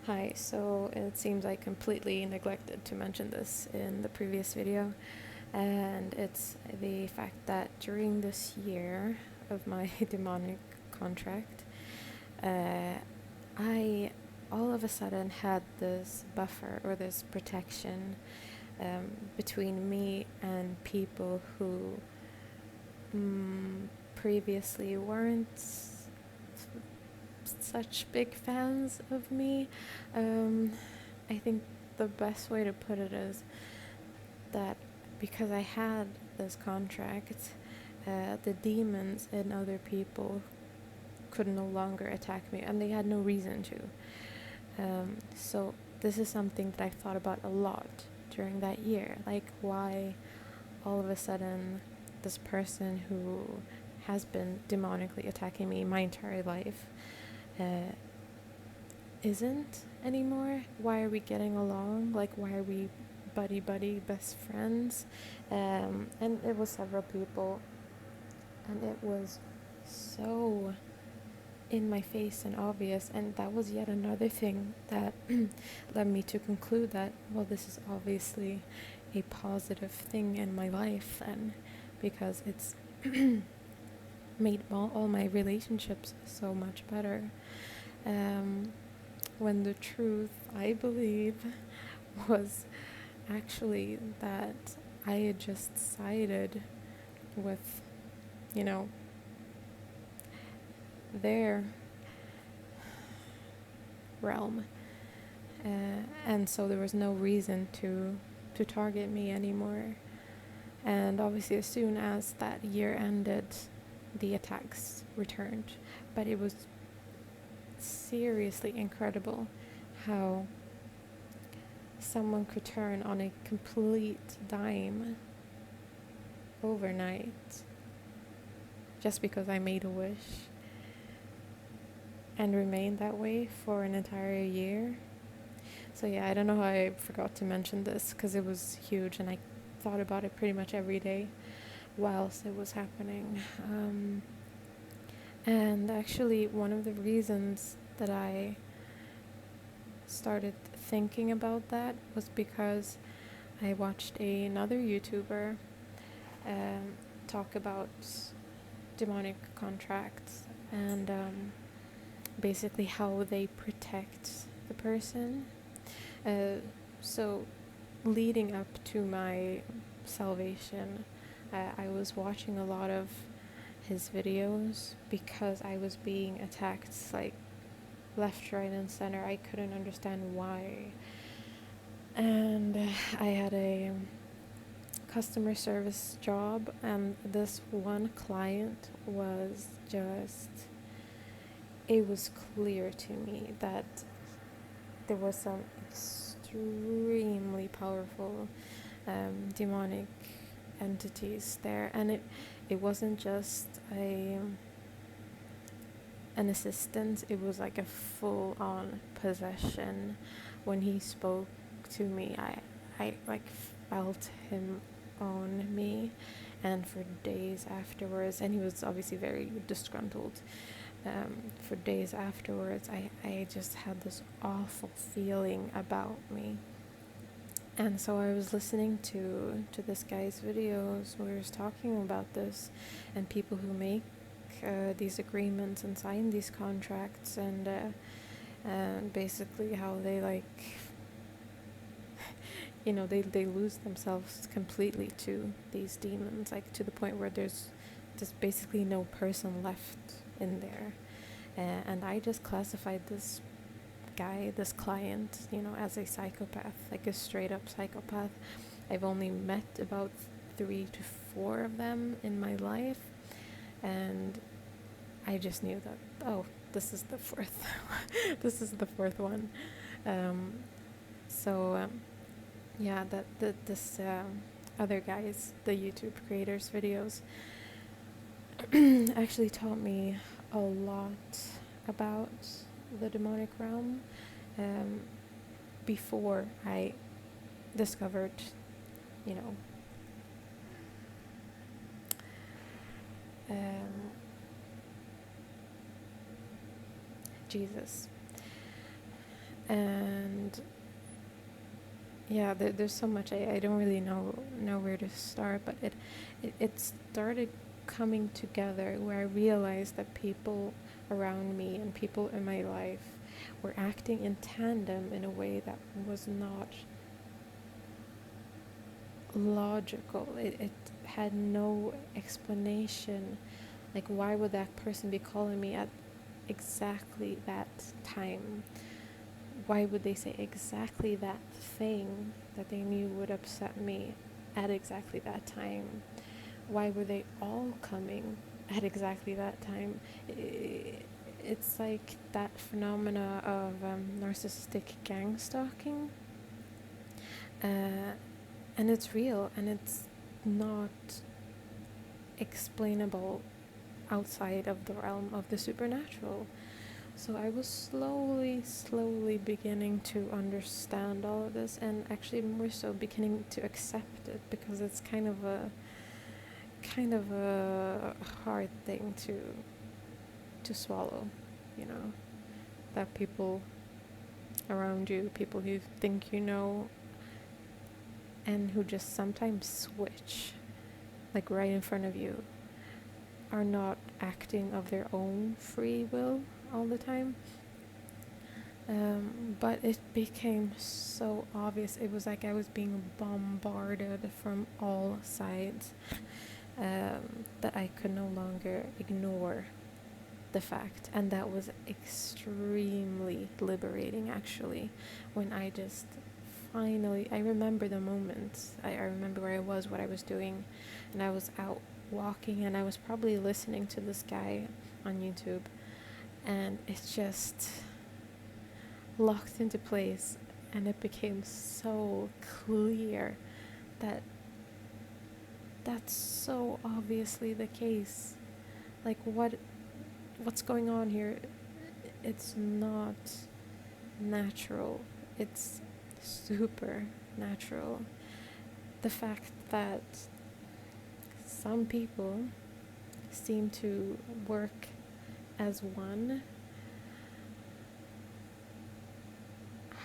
Hi, so it seems I completely neglected to mention this in the previous video, and it's the fact that during this year of my demonic contract, uh, I all of a sudden had this buffer or this protection between me and people who previously weren't such big fans of me. I think the best way to put it is that because I had this contract, the demons in other people could no longer attack me, and they had no reason to. So this is something that I've thought about a lot during that year. Like, why all of a sudden this person who has been demonically attacking me my entire life isn't anymore? Why are we getting along? Like, why are we buddy best friends? And it was several people, and it was so in my face and obvious, and that was yet another thing that led me to conclude that, well, this is obviously a positive thing in my life, and because it's made all my relationships so much better. When the truth, I believe, was actually that I had just sided with, you know, their realm. And so there was no reason to target me anymore. And obviously, as soon as that year ended, the attacks returned. But it was seriously incredible how someone could turn on a complete dime overnight just because I made a wish and remained that way for an entire year. So yeah, I don't know how I forgot to mention this because it was huge and I thought about it pretty much every day whilst it was happening. And actually, one of the reasons that I started thinking about that was because I watched another YouTuber talk about demonic contracts and basically how they protect the person. So leading up to my salvation, I was watching a lot of his videos because I was being attacked like left, right, and center. I couldn't understand why. And I had a customer service job, and this one client was just, it was clear to me that there was some extremely powerful demonic entities there, and it wasn't just an assistance, it was like a full-on possession. When he spoke to me, I like felt him on me, and for days afterwards, and he was obviously very disgruntled. For days afterwards, I just had this awful feeling about me. And so I was listening to this guy's videos where he was talking about this, and people who make these agreements and sign these contracts, and basically how they they lose themselves completely to these demons, like to the point where there's just basically no person left in there. And I just classified this guy, this client, as a psychopath, like a straight up psychopath. I've only met about 3 to 4 of them in my life, and I just knew that, oh, this is the fourth. This is the fourth one. Yeah, this other guys, the YouTube creators' videos, actually taught me a lot about the demonic realm before I discovered, you know, Jesus. And yeah, there's so much I don't really know where to start, but it started coming together where I realized that people around me and people in my life were acting in tandem in a way that was not logical. It had no explanation. Like, why would that person be calling me at exactly that time? Why would they say exactly that thing that they knew would upset me at exactly that time? Why were they all coming at exactly that time? It's like that phenomena of narcissistic gang stalking. And it's real, and it's not explainable outside of the realm of the supernatural. So I was slowly beginning to understand all of this, and actually more so beginning to accept it, because it's kind of a hard thing to swallow, you know, that people around you, people you think you know, and who just sometimes switch, like right in front of you, are not acting of their own free will all the time. But it became so obvious. It was like I was being bombarded from all sides, that I could no longer ignore the fact. And that was extremely liberating, actually, when I just finally, I remember the moment. I remember where I was, what I was doing, and I was out walking, and I was probably listening to this guy on YouTube, and it just locked into place, and it became so clear that that's so obviously the case. Like, what's going on here? It's not natural. It's supernatural. The fact that some people seem to work as one.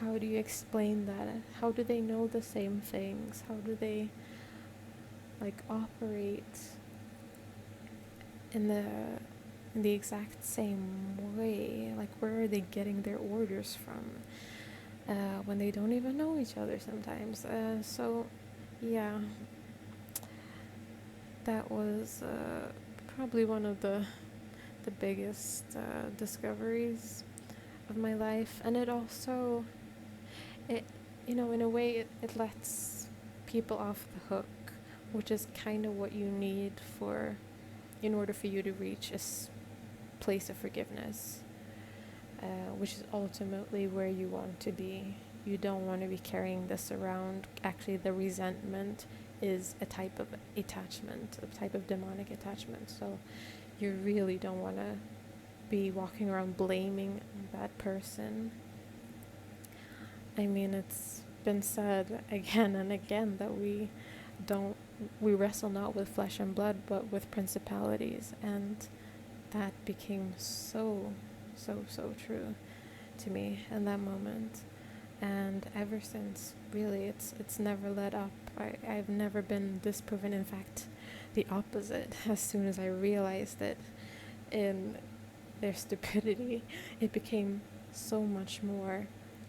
How do you explain that? How do they know the same things? How do they like operate in the exact same way? Like, where are they getting their orders from when they don't even know each other sometimes? So yeah, that was probably one of the biggest discoveries of my life. And it also, it, in a way, it lets people off the hook, which is kind of what you need in order for you to reach a place of forgiveness, which is ultimately where you want to be. You don't want to be carrying this around. Actually, the resentment is a type of attachment, a type of demonic attachment. So you really don't want to be walking around blaming that person. I mean, it's been said again and again that we wrestle not with flesh and blood, but with principalities. And that became so true to me in that moment. And ever since, really, it's never let up. I've never been disproven. In fact, the opposite. As soon as I realized it in their stupidity, it became so much more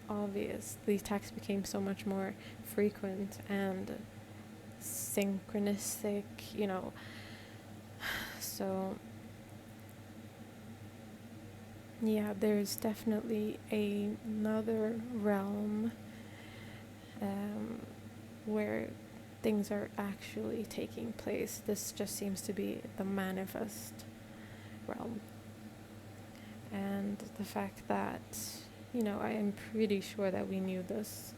obvious. The attacks became so much more frequent and synchronistic, So yeah, there's definitely another realm where things are actually taking place. This just seems to be the manifest realm. And the fact that, I am pretty sure that we knew this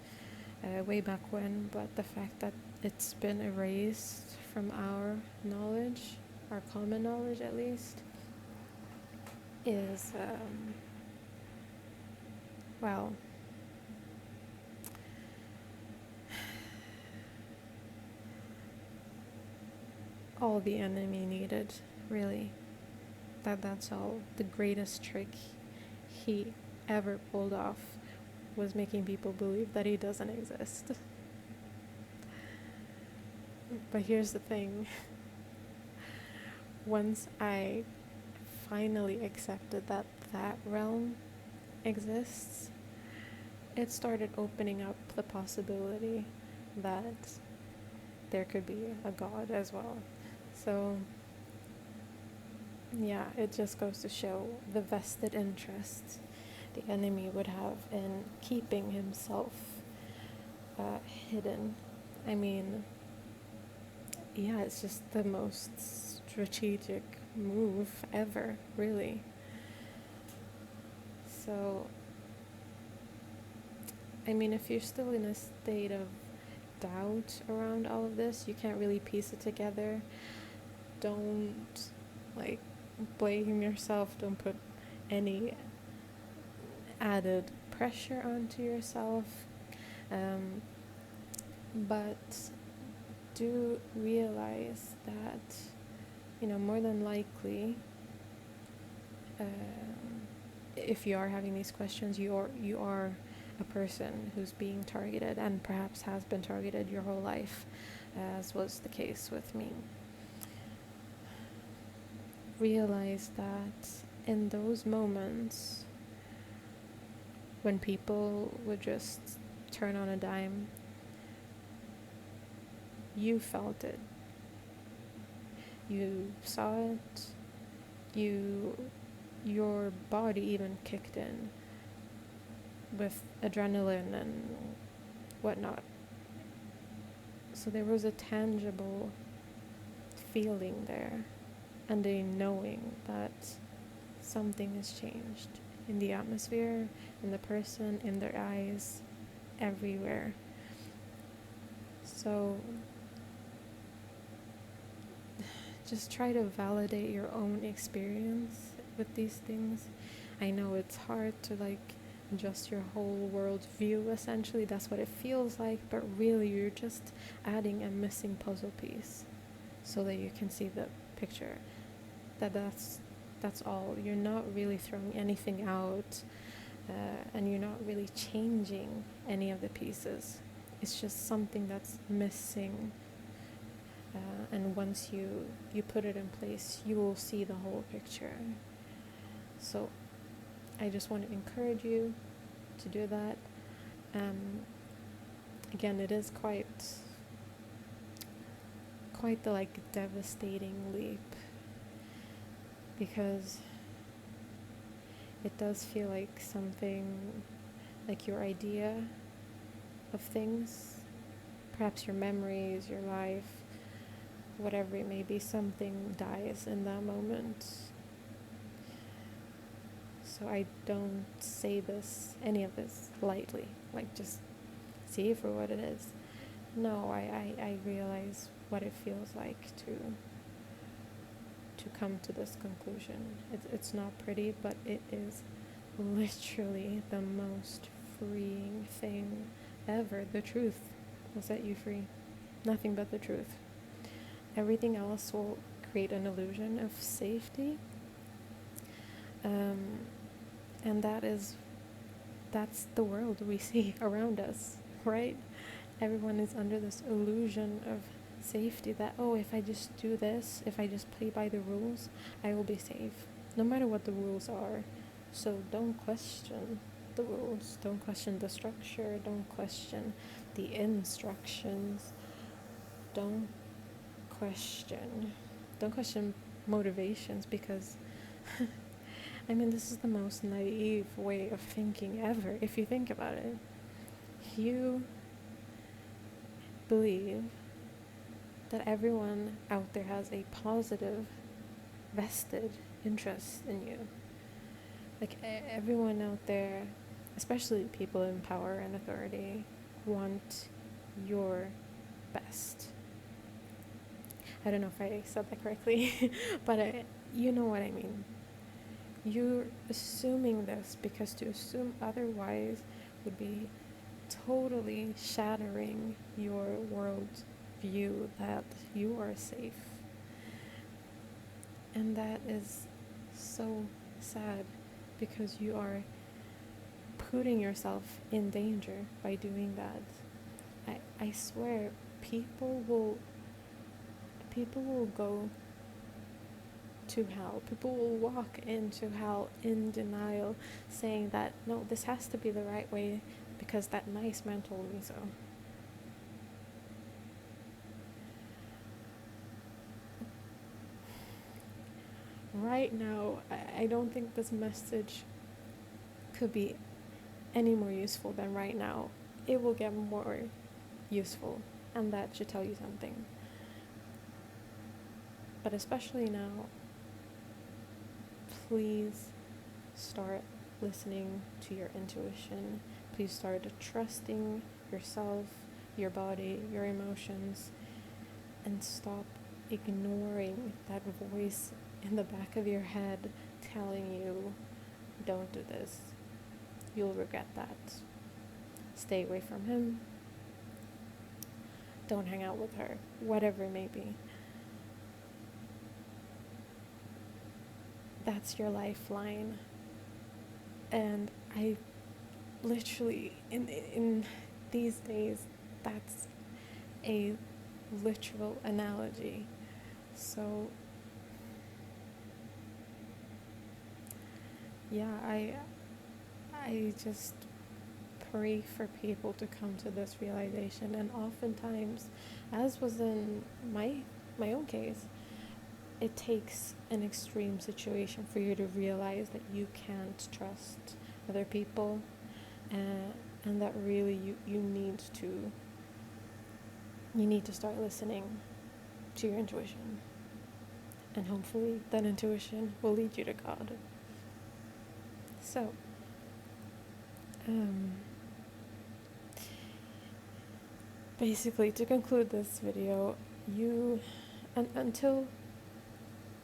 way back when, but the fact that it's been erased from our knowledge, our common knowledge at least, is, well, all the enemy needed, really. That's all. The greatest trick he ever pulled off was making people believe that he doesn't exist. But here's the thing. Once I finally accepted that that realm exists, it started opening up the possibility that there could be a God as well. So yeah, it just goes to show the vested interest the enemy would have in keeping himself hidden. I mean, yeah, it's just the most strategic move ever, really. So, I mean, if you're still in a state of doubt around all of this, you can't really piece it together, don't, like, blame yourself, don't put any added pressure onto yourself, but do realize that, more than likely, if you are having these questions, you are a person who's being targeted and perhaps has been targeted your whole life, as was the case with me. Realize that in those moments when people would just turn on a dime, you felt it. You saw it. Your body even kicked in with adrenaline and whatnot. So there was a tangible feeling there, and a knowing that something has changed in the atmosphere, in the person, in their eyes, everywhere. So just try to validate your own experience with these things. I know it's hard to adjust your whole world view, essentially. That's what it feels like, but really you're just adding a missing puzzle piece so that you can see the picture. That's all. You're not really throwing anything out, and you're not really changing any of the pieces. It's just something that's missing, and once you put it in place, you will see the whole picture. So I just want to encourage you to do that. Again, it is quite the devastating leap, because it does feel like something, like your idea of things, perhaps your memories, your life, whatever it may be, something dies in that moment. So I don't say any of this lightly, just see it for what it is. No, I realize what it feels like to come to this conclusion. It's not pretty, but it is literally the most freeing thing ever. The truth will set you free. Nothing but the truth. Everything else will create an illusion of safety. And that's the world we see around us, right? Everyone is under this illusion of safety that, if I just do this, if I just play by the rules, I will be safe, no matter what the rules are. So don't question the rules, don't question the structure, don't question the instructions, don't question motivations, because this is the most naive way of thinking ever, if you think about it. You believe that everyone out there has a positive, vested interest in you. Everyone out there, especially people in power and authority, want your best. I don't know if I said that correctly, but you know what I mean. You're assuming this because to assume otherwise would be totally shattering your world view that you are safe. And that is so sad, because you are putting yourself in danger by doing that. I swear people will go to hell. People will walk into hell in denial, saying that no, this has to be the right way because that nice man told me so. Right now, I don't think this message could be any more useful than right now. It will get more useful, and that should tell you something. But especially now, please start listening to your intuition. Please start trusting yourself, your body, your emotions, and stop ignoring that voice in the back of your head telling you, don't do this. You'll regret that. Stay away from him. Don't hang out with her. Whatever it may be. That's your lifeline. And I literally, in these days, that's a literal analogy. So yeah, I just pray for people to come to this realization. And oftentimes, as was in my own case, it takes an extreme situation for you to realize that you can't trust other people, and that really you need to start listening to your intuition, and hopefully that intuition will lead you to God. So basically, to conclude this video,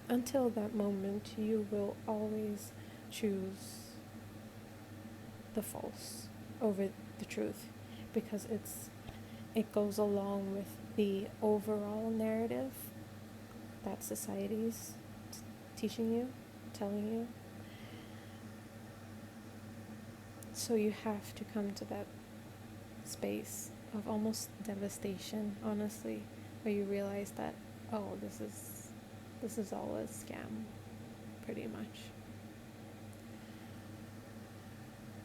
until that moment, you will always choose the false over the truth, because it goes along with the overall narrative that society's teaching you, telling you. So you have to come to that space of almost devastation, honestly, where you realize that, oh, this is all a scam, pretty much.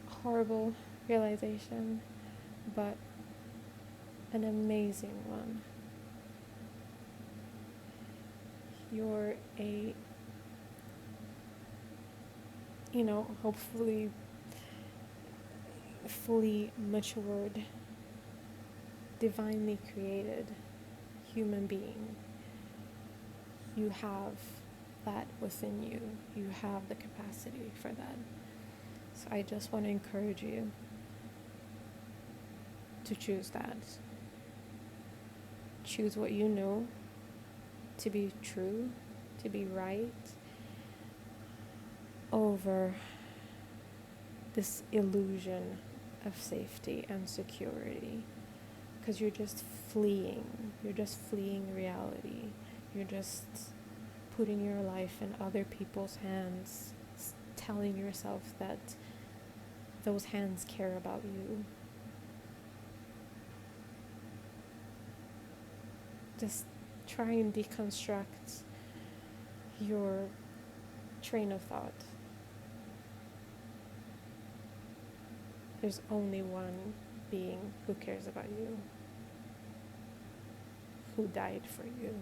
Horrible realization, but an amazing one. You're a, hopefully fully matured, divinely created human being. You have that within you. You have the capacity for that. So I just want to encourage you to choose that. Choose what you know to be true, to be right, over this illusion of safety and security. Because you're just fleeing reality. You're just putting your life in other people's hands, telling yourself that those hands care about you. Just try and deconstruct your train of thought. There's only one being who cares about you, who died for you.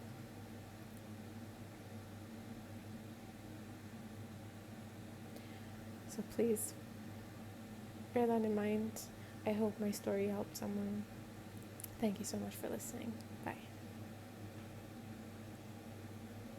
So please bear that in mind. I hope my story helped someone. Thank you so much for listening. Bye.